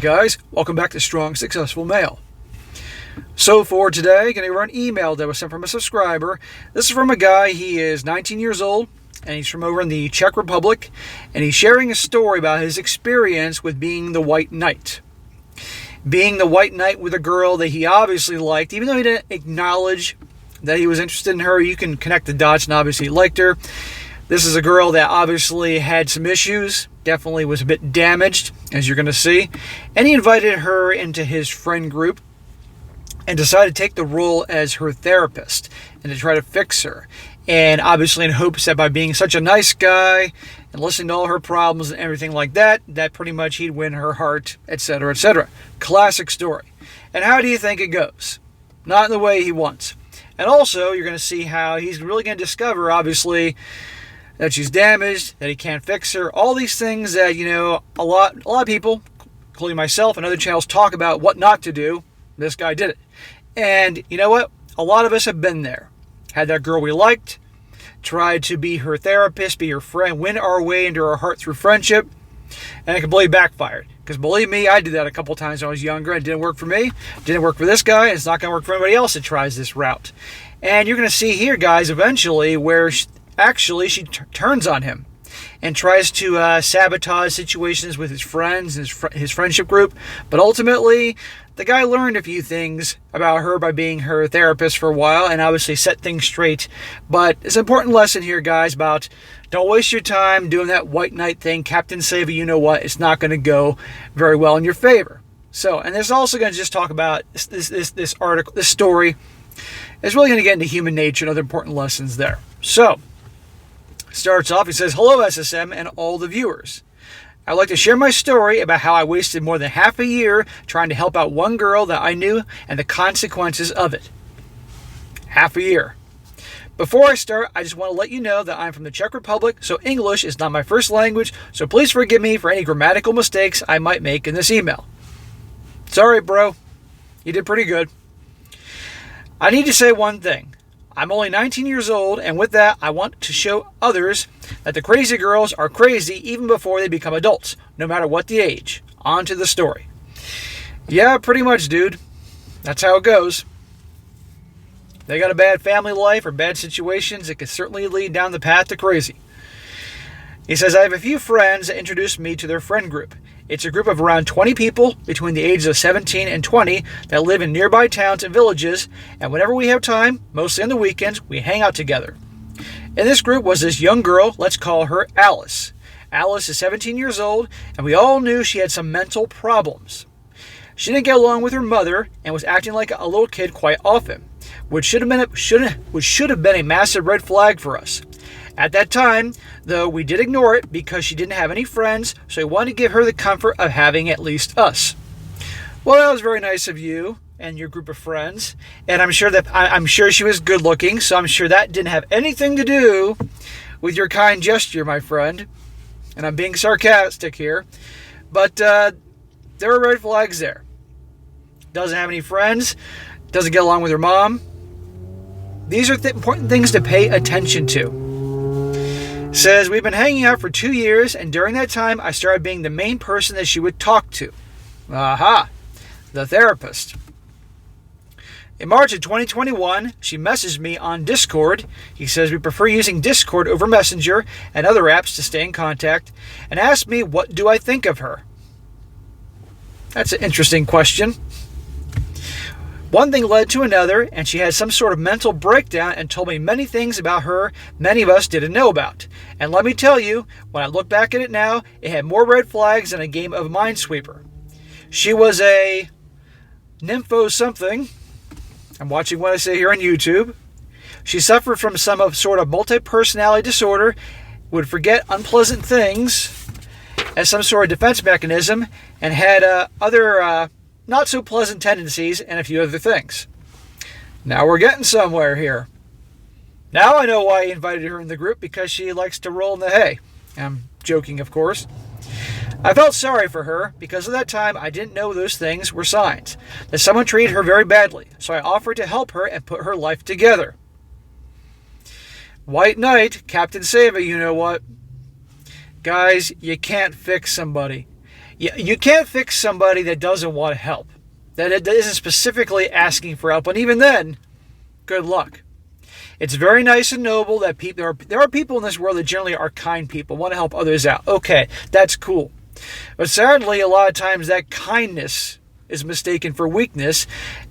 guys, welcome back to Strong Successful Male. So for today, going to run an email that was sent from a subscriber. This is from a guy. He is 19 years old and he's from over in the Czech Republic, and he's sharing a story about his experience with being the white knight. Being the white knight with a girl that he obviously liked, even though he didn't acknowledge that he was interested in her. You can connect the dots, and obviously he liked her. This is a girl that obviously had some issues, definitely was a bit damaged, as you're going to see. And he invited her into his friend group and decided to take the role as her therapist and to try to fix her. And obviously in hopes that by being such a nice guy and listening to all her problems and everything like that, that pretty much he'd win her heart, etc., etc. Classic story. And how do you think it goes? Not in the way he wants. And also, you're going to see how he's really going to discover, obviously, that she's damaged, that he can't fix her, all these things that, a lot of people, including myself and other channels, talk about what not to do. This guy did it. And you know what? A lot of us have been there. Had that girl we liked, tried to be her therapist, be her friend, win our way into her heart through friendship, and it completely backfired. Because believe me, I did that a couple times when I was younger. It didn't work for me. It didn't work for this guy. It's not going to work for anybody else that tries this route. And you're going to see here, guys, eventually where she turns on him and tries to sabotage situations with his friends, his friendship group. But ultimately, the guy learned a few things about her by being her therapist for a while and obviously set things straight. But it's an important lesson here, guys, about don't waste your time doing that white knight thing. Captain Save a you-know-what. It's not going to go very well in your favor. So, and this is also going to just talk about this article, this story. It's really going to get into human nature and other important lessons there. So, starts off, he says, "Hello, SSM and all the viewers. I'd like to share my story about how I wasted more than half a year trying to help out one girl that I knew and the consequences of it." Half a year. "Before I start, I just want to let you know that I'm from the Czech Republic, so English is not my first language, so please forgive me for any grammatical mistakes I might make in this email." Sorry, bro. You did pretty good. "I need to say one thing. I'm only 19 years old, and with that, I want to show others that the crazy girls are crazy even before they become adults, no matter what the age. On to the story." Yeah, pretty much, dude. That's how it goes. They got a bad family life or bad situations, it can certainly lead down the path to crazy. He says, "I have a few friends that introduced me to their friend group. It's a group of around 20 people between the ages of 17 and 20 that live in nearby towns and villages, and whenever we have time, mostly on the weekends, we hang out together. In this group was this young girl, let's call her Alice. Alice is 17 years old, and we all knew she had some mental problems. She didn't get along with her mother and was acting like a little kid quite often, which should have been a massive red flag for us. At that time, though, we did ignore it because she didn't have any friends, so we wanted to give her the comfort of having at least us." Well, that was very nice of you and your group of friends, and I'm sure she was good looking, so I'm sure that didn't have anything to do with your kind gesture, my friend. And I'm being sarcastic here, but there were red flags there. Doesn't have any friends, doesn't get along with her mom. These are important things to pay attention to. Says, "We've been hanging out for 2 years, and during that time, I started being the main person that she would talk to." Aha, the therapist. "In March of 2021, she messaged me on Discord." He says, "We prefer using Discord over Messenger and other apps to stay in contact," and asked me what do I think of her. That's an interesting question. "One thing led to another, and she had some sort of mental breakdown and told me many things about her many of us didn't know about. And let me tell you, when I look back at it now, it had more red flags than a game of Minesweeper. She was a nympho something. I'm watching what I say here on YouTube. She suffered from some sort of multi-personality disorder, would forget unpleasant things as some sort of defense mechanism, and had other not so pleasant tendencies and a few other things." Now we're getting somewhere here. Now I know why he invited her in the group, because she likes to roll in the hay. I'm joking, of course. "I felt sorry for her because at that time I didn't know those things were signs that someone treated her very badly, so I offered to help her and put her life together." White Knight, Captain Save a you-know-what. Guys, you can't fix somebody. You can't fix somebody that doesn't want help, that isn't specifically asking for help. And even then, good luck. It's very nice and noble that there are people in this world that generally are kind people, want to help others out. Okay, that's cool. But sadly, a lot of times that kindness is mistaken for weakness,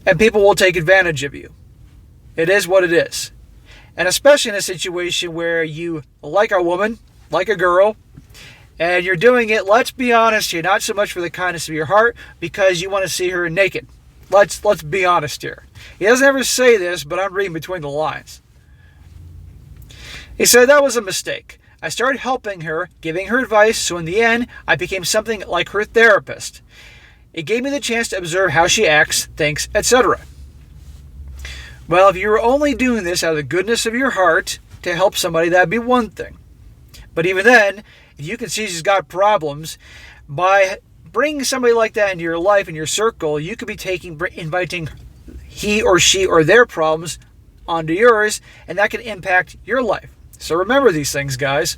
and people will take advantage of you. It is what it is. And especially in a situation where you like a woman, like a girl, and you're doing it, let's be honest here, not so much for the kindness of your heart, because you want to see her naked. Let's be honest here. He doesn't ever say this, but I'm reading between the lines. He said, that was a mistake. I started helping her, giving her advice, so in the end, I became something like her therapist. It gave me the chance to observe how she acts, thinks, etc. Well, if you were only doing this out of the goodness of your heart to help somebody, that'd be one thing. But even then, if you can see she's got problems, by bringing somebody like that into your life, in your circle, you could be inviting he or she or their problems onto yours, and that can impact your life. So remember these things, guys.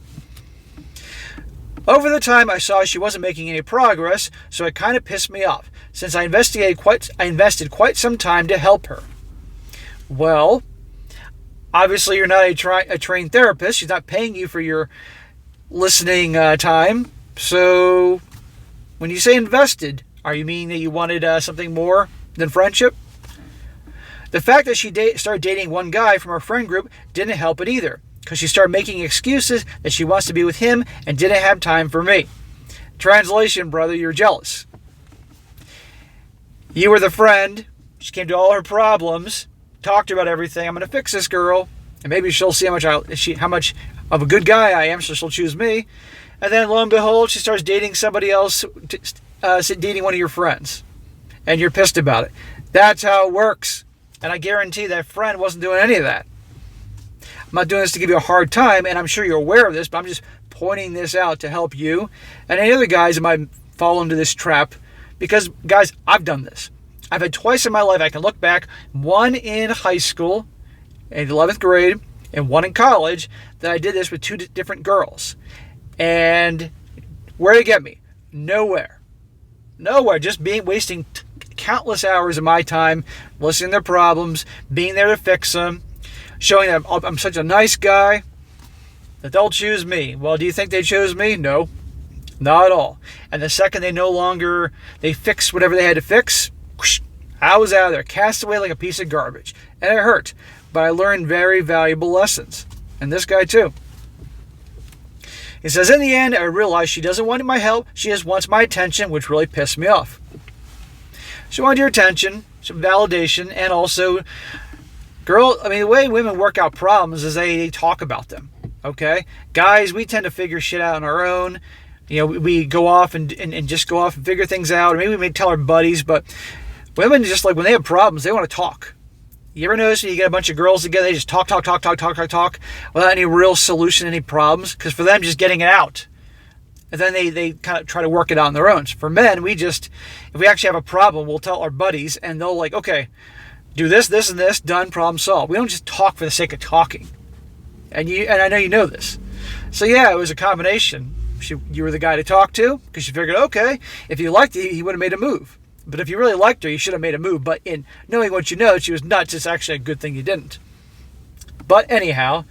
Over the time, I saw she wasn't making any progress, so it kind of pissed me off, since I invested quite some time to help her. Well, obviously you're not a trained therapist. She's not paying you for your listening time. So when you say invested, are you meaning that you wanted something more than friendship? The fact that she started dating one guy from our friend group didn't help it either, because she started making excuses that she wants to be with him and didn't have time for me. Translation, brother, you're jealous. You were the friend. She came to all her problems, talked to her about everything. I'm going to fix this girl, and maybe she'll see how much of a good guy I am, so she'll choose me. And then, lo and behold, she starts dating somebody else, dating one of your friends, and you're pissed about it. That's how it works. And I guarantee that friend wasn't doing any of that. I'm not doing this to give you a hard time, and I'm sure you're aware of this, but I'm just pointing this out to help you and any other guys that might fall into this trap. Because, guys, I've done this. I've had twice in my life I can look back, one in high school, in 11th grade, and one in college, that I did this with two different girls. And where did it get me? Nowhere. Just wasting countless hours of my time listening to their problems, being there to fix them, showing them I'm such a nice guy that they'll choose me. Well, do you think they chose me? No, not at all. And the second they fixed whatever they had to fix, whoosh, I was out of there, cast away like a piece of garbage. And it hurt, but I learned very valuable lessons. And this guy too. He says, in the end, I realized she doesn't want my help. She just wants my attention, which really pissed me off. She wanted your attention, some validation, and also, the way women work out problems is they talk about them, okay? Guys, we tend to figure shit out on our own. We go off and just go off and figure things out. Or maybe we may tell our buddies, but women just like when they have problems, they want to talk. You ever notice when you get a bunch of girls together, they just talk without any real solution, any problems? Because for them, just getting it out. And then they kind of try to work it out on their own. For men, if we actually have a problem, we'll tell our buddies, and they'll okay, do this, this, and this, done, problem solved. We don't just talk for the sake of talking. And I know you know this. So yeah, it was a combination. You were the guy to talk to, because you figured, okay, if you liked it, he would have made a move. But if you really liked her, you should have made a move. But in knowing what you know, she was nuts. It's actually a good thing you didn't. But anyhow,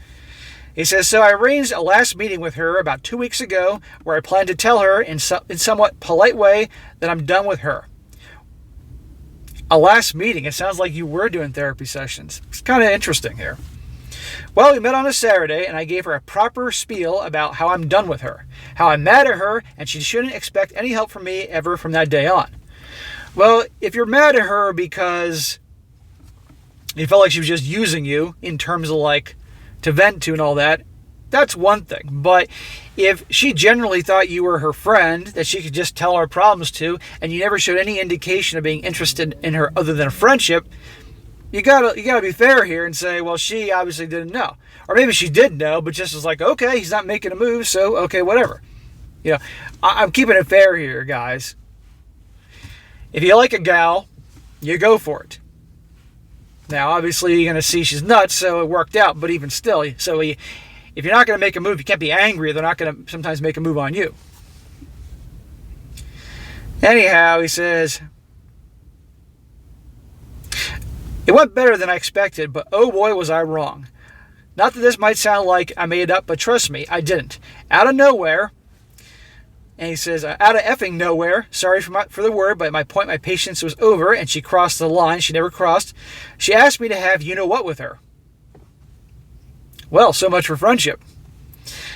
he says, so I arranged a last meeting with her about 2 weeks ago where I plan to tell her in somewhat polite way that I'm done with her. A last meeting. It sounds like you were doing therapy sessions. It's kind of interesting here. Well, we met on a Saturday, and I gave her a proper spiel about how I'm done with her, how I'm mad at her, and she shouldn't expect any help from me ever from that day on. Well, if you're mad at her because you felt like she was just using you in terms of to vent to and all that, that's one thing. But if she generally thought you were her friend that she could just tell her problems to, and you never showed any indication of being interested in her other than a friendship, you gotta be fair here and say, well, she obviously didn't know. Or maybe she did know, but just was okay, he's not making a move, so okay, whatever. I'm keeping it fair here, guys. If you like a gal, you go for it. Now, obviously, you're going to see she's nuts, so it worked out. But even still, if you're not going to make a move, you can't be angry. They're not going to sometimes make a move on you. Anyhow, he says, it went better than I expected, but oh boy was I wrong. Not that this might sound like I made it up, but trust me, I didn't. Out of nowhere, and he says, out of effing nowhere, sorry for the word, but my patience was over, and she crossed the line she never crossed. She asked me to have you-know-what with her. Well, so much for friendship.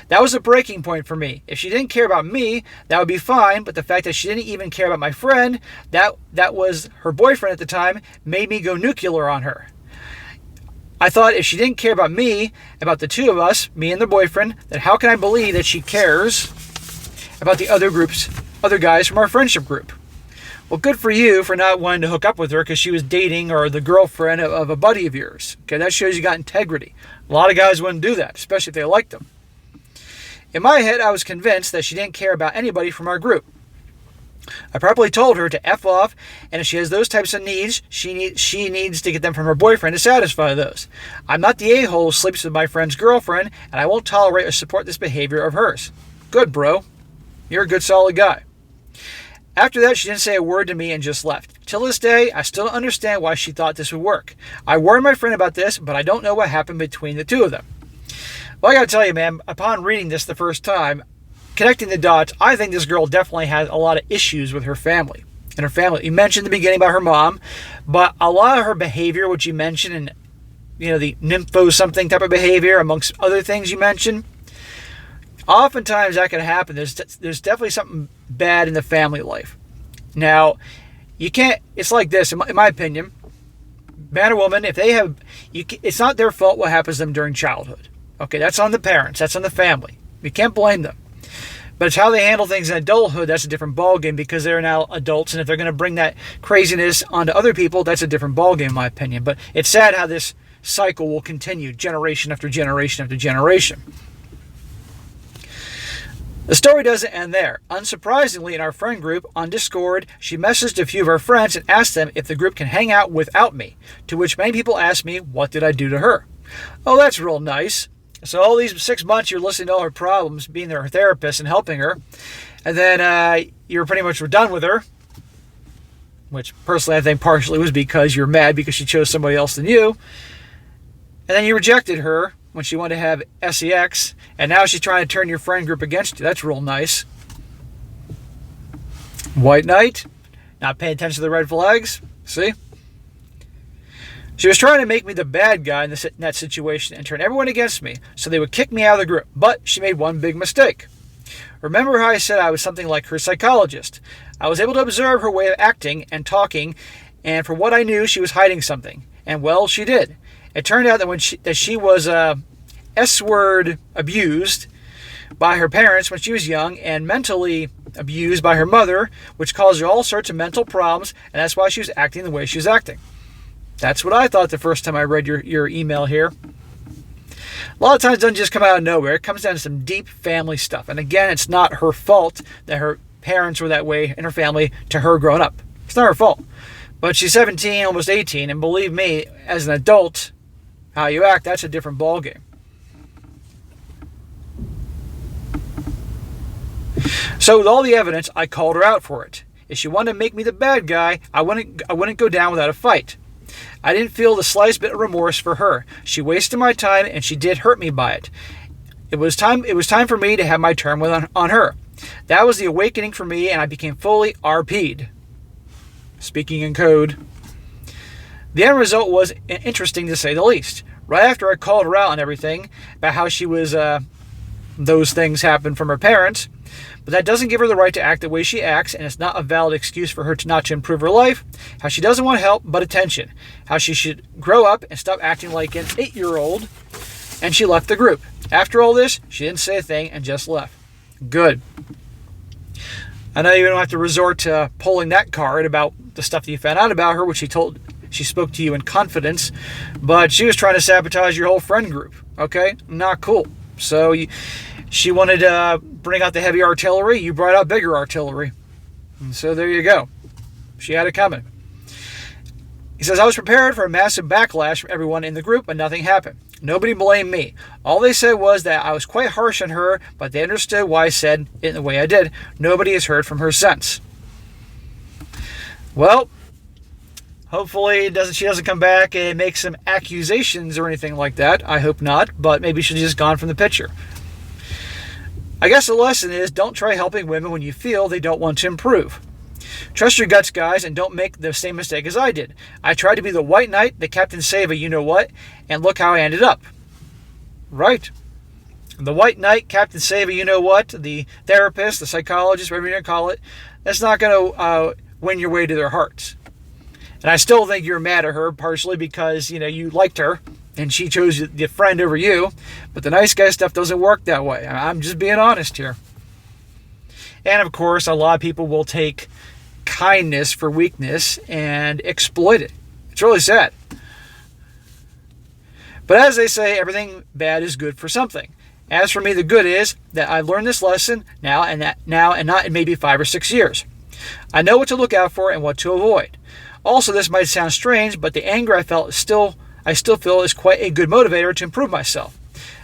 That was a breaking point for me. If she didn't care about me, that would be fine, but the fact that she didn't even care about my friend, that was her boyfriend at the time, made me go nuclear on her. I thought if she didn't care about me, about the two of us, me and the boyfriend, then how can I believe that she cares about the other guys from our friendship group? Well, good for you for not wanting to hook up with her because she was dating or the girlfriend of a buddy of yours. Okay, that shows you got integrity. A lot of guys wouldn't do that, especially if they liked them. In my head, I was convinced that she didn't care about anybody from our group. I probably told her to F off, and if she has those types of needs, she needs to get them from her boyfriend to satisfy those. I'm not the a-hole who sleeps with my friend's girlfriend, and I won't tolerate or support this behavior of hers. Good, bro. You're a good, solid guy. After that, she didn't say a word to me and just left. Till this day, I still don't understand why she thought this would work. I warned my friend about this, but I don't know what happened between the two of them. Well, I gotta tell you, man, upon reading this the first time, connecting the dots, I think this girl definitely has a lot of issues with her family. And her family, you mentioned in the beginning about her mom, but a lot of her behavior, which you mentioned, and the nympho something type of behavior, amongst other things you mentioned, oftentimes that can happen. There's definitely something bad in the family life. Now, you can't. It's like this, in my opinion. Man or woman, if they have, it's not their fault what happens to them during childhood. Okay, that's on the parents. That's on the family. You can't blame them. But it's how they handle things in adulthood. That's a different ballgame because they're now adults. And if they're going to bring that craziness onto other people, that's a different ballgame, in my opinion. But it's sad how this cycle will continue generation after generation after generation. The story doesn't end there. Unsurprisingly, in our friend group on Discord, she messaged a few of her friends and asked them if the group can hang out without me, to which many people asked me, what did I do to her? Oh, that's real nice. So all these 6 months you're listening to all her problems, being her therapist and helping her, and then you pretty much were done with her, which personally I think partially was because you're mad because she chose somebody else than you, and then you rejected her when she wanted to have sex, and now she's trying to turn your friend group against you. That's real nice. White knight, not paying attention to the red flags. See? She was trying to make me the bad guy in that situation and turn everyone against me so they would kick me out of the group. But she made one big mistake. Remember how I said I was something like her psychologist? I was able to observe her way of acting and talking, and for what I knew, she was hiding something. And well, she did. It turned out that she was S-word abused by her parents when she was young and mentally abused by her mother, which caused her all sorts of mental problems, and that's why she was acting the way she was acting. That's what I thought the first time I read your email here. A lot of times it doesn't just come out of nowhere. It comes down to some deep family stuff. And again, it's not her fault that her parents were that way in her family to her growing up. It's not her fault. But she's 17, almost 18, and believe me, as an adult, how you act, that's a different ballgame. So with all the evidence, I called her out for it. If she wanted to make me the bad guy, I wouldn't go down without a fight. I didn't feel the slightest bit of remorse for her. She wasted my time and she did hurt me by it. It was time for me to have my turn on her. That was the awakening for me and I became fully RP'd. Speaking in code. The end result was interesting to say the least. Right after I called her out on everything about how she was those things happened from her parents, but that doesn't give her the right to act the way she acts, and it's not a valid excuse for her to not to improve her life, how she doesn't want help but attention, how she should grow up and stop acting like an 8-year-old, and she left the group. After all this, she didn't say a thing and just left. Good. I know you don't have to resort to pulling that card about the stuff that you found out about her, which she spoke to you in confidence, but she was trying to sabotage your whole friend group. Okay? Not cool. So she wanted to bring out the heavy artillery. You brought out bigger artillery. And so there you go. She had it coming. He says, I was prepared for a massive backlash from everyone in the group, but nothing happened. Nobody blamed me. All they said was that I was quite harsh on her, but they understood why I said it the way I did. Nobody has heard from her since. Well, hopefully she doesn't come back and make some accusations or anything like that. I hope not, but maybe she's just gone from the picture. I guess the lesson is don't try helping women when you feel they don't want to improve. Trust your guts, guys, and don't make the same mistake as I did. I tried to be the white knight, the Captain Save a you-know-what, and look how I ended up. Right. The white knight, Captain Save a you-know-what, the therapist, the psychologist, whatever you're going to call it, that's not going to win your way to their hearts. And I still think you're mad at her, partially because, you liked her, and she chose the friend over you. But the nice guy stuff doesn't work that way. I'm just being honest here. And, of course, a lot of people will take kindness for weakness and exploit it. It's really sad. But as they say, everything bad is good for something. As for me, the good is that I've learned this lesson now and not in maybe 5 or 6 years. I know what to look out for and what to avoid. Also, this might sound strange, but the anger I still feel is quite a good motivator to improve myself.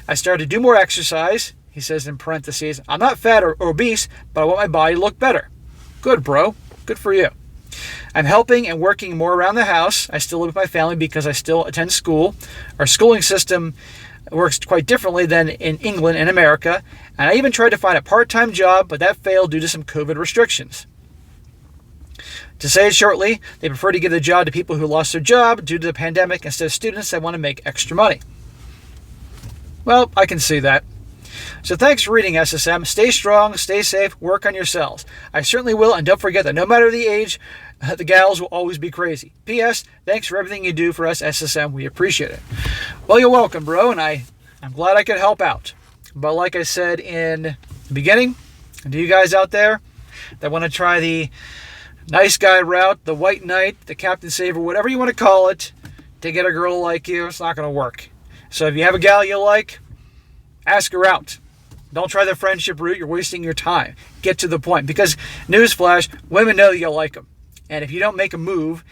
I started to do more exercise. He says in parentheses, I'm not fat or obese, but I want my body to look better. Good, bro. Good for you. I'm helping and working more around the house. I still live with my family because I still attend school. Our schooling system works quite differently than in England and America. And I even tried to find a part-time job, but that failed due to some COVID restrictions. To say it shortly, they prefer to give the job to people who lost their job due to the pandemic instead of students that want to make extra money. Well, I can see that. So thanks for reading, SSM. Stay strong, stay safe, work on yourselves. I certainly will, and don't forget that no matter the age, the gals will always be crazy. P.S. Thanks for everything you do for us, SSM. We appreciate it. Well, you're welcome, bro, and I'm glad I could help out. But like I said in the beginning, to you guys out there that want to try the nice guy route, the white knight, the Captain Saver, whatever you want to call it, to get a girl like you, it's not going to work. So if you have a gal you like, ask her out. Don't try the friendship route. You're wasting your time. Get to the point. Because, newsflash, women know you like them. And if you don't make a move,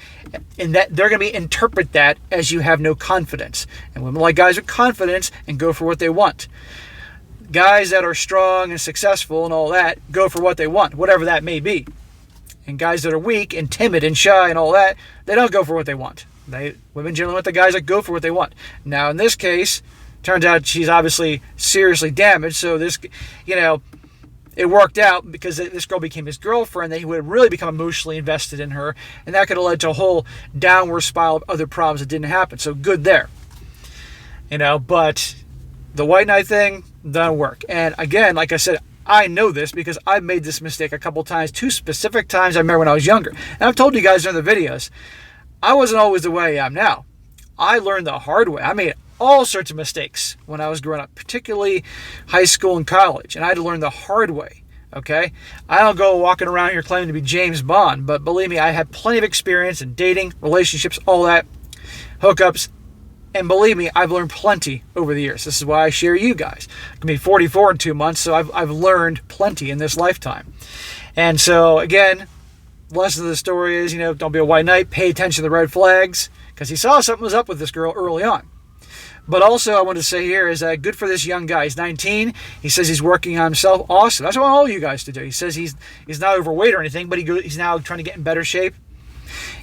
in that they're going to interpret that as you have no confidence. And women like guys with confidence and go for what they want. Guys that are strong and successful and all that go for what they want, whatever that may be. And guys that are weak and timid and shy and all that, they don't go for what they want. Women generally want the guys that go for what they want. Now, in this case, turns out she's obviously seriously damaged. So this, it worked out because this girl became his girlfriend. They would really become emotionally invested in her. And that could have led to a whole downward spiral of other problems that didn't happen. So good there. But the white knight thing doesn't work. And again, like I said, I know this because I've made this mistake a couple times, 2 specific times I remember when I was younger. And I've told you guys in the videos, I wasn't always the way I am now. I learned the hard way. I made all sorts of mistakes when I was growing up, particularly high school and college. And I had to learn the hard way, okay? I don't go walking around here claiming to be James Bond, but believe me, I had plenty of experience in dating, relationships, all that, hookups. And believe me, I've learned plenty over the years. This is why I share you guys. I'm going to be 44 in 2 months, so I've learned plenty in this lifetime. And so, again, the lesson of the story is, don't be a white knight. Pay attention to the red flags, because he saw something was up with this girl early on. But also, I want to say here is good for this young guy. He's 19. He says he's working on himself. Awesome. That's what I want all you guys to do. He says he's not overweight or anything, but he's now trying to get in better shape.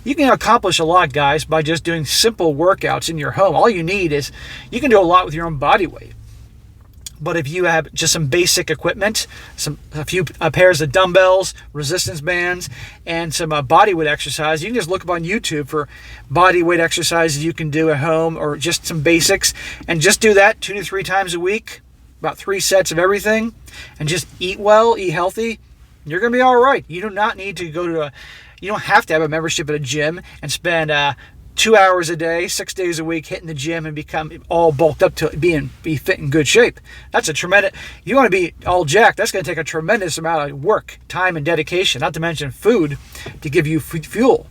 You can accomplish a lot, guys, by just doing simple workouts in your home. All you need is, you can do a lot with your own body weight. But if you have just some basic equipment, a few pairs of dumbbells, resistance bands, and some body weight exercise, you can just look up on YouTube for body weight exercises you can do at home, or just some basics, and just do that 2 to 3 times a week, about 3 sets of everything, and just eat well, eat healthy. You're going to be all right. You do not need to you don't have to have a membership at a gym and spend 2 hours a day, 6 days a week hitting the gym and become all bulked up to be fit in good shape. That's a tremendous, you want to be all jacked, that's going to take a tremendous amount of work, time, and dedication, not to mention food to give you fuel.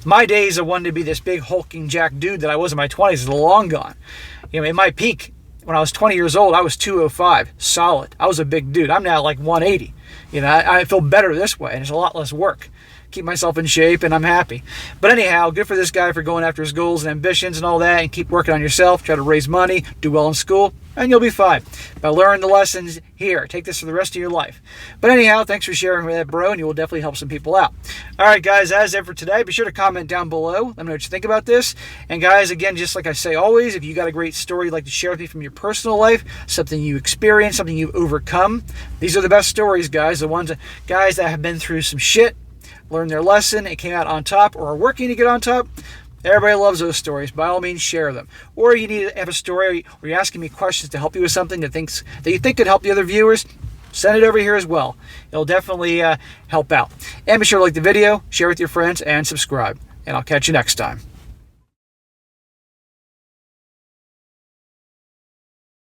My days of wanting to be this big hulking jack dude that I was in my 20s is long gone. In my peak, when I was 20 years old, I was 205, solid. I was a big dude. I'm now like 180. I feel better this way, and it's a lot less work. keep myself in shape, and I'm happy. But anyhow, good for this guy for going after his goals and ambitions and all that, and keep working on yourself, try to raise money, do well in school, and you'll be fine. But learn the lessons here. Take this for the rest of your life. But anyhow, thanks for sharing with that, bro, and you will definitely help some people out. All right, guys, that's it for today. Be sure to comment down below. Let me know what you think about this. And guys, again, just like I say always, if you got a great story you'd like to share with me from your personal life, something you experienced, something you've overcome, these are the best stories, guys. The ones guys that have been through some shit, learned their lesson, and came out on top, or are working to get on top. Everybody loves those stories. By all means, share them. Or you need to have a story, or you're asking me questions to help you with something that you think could help the other viewers, send it over here as well. It'll definitely help out. And be sure to like the video, share with your friends, and subscribe. And I'll catch you next time.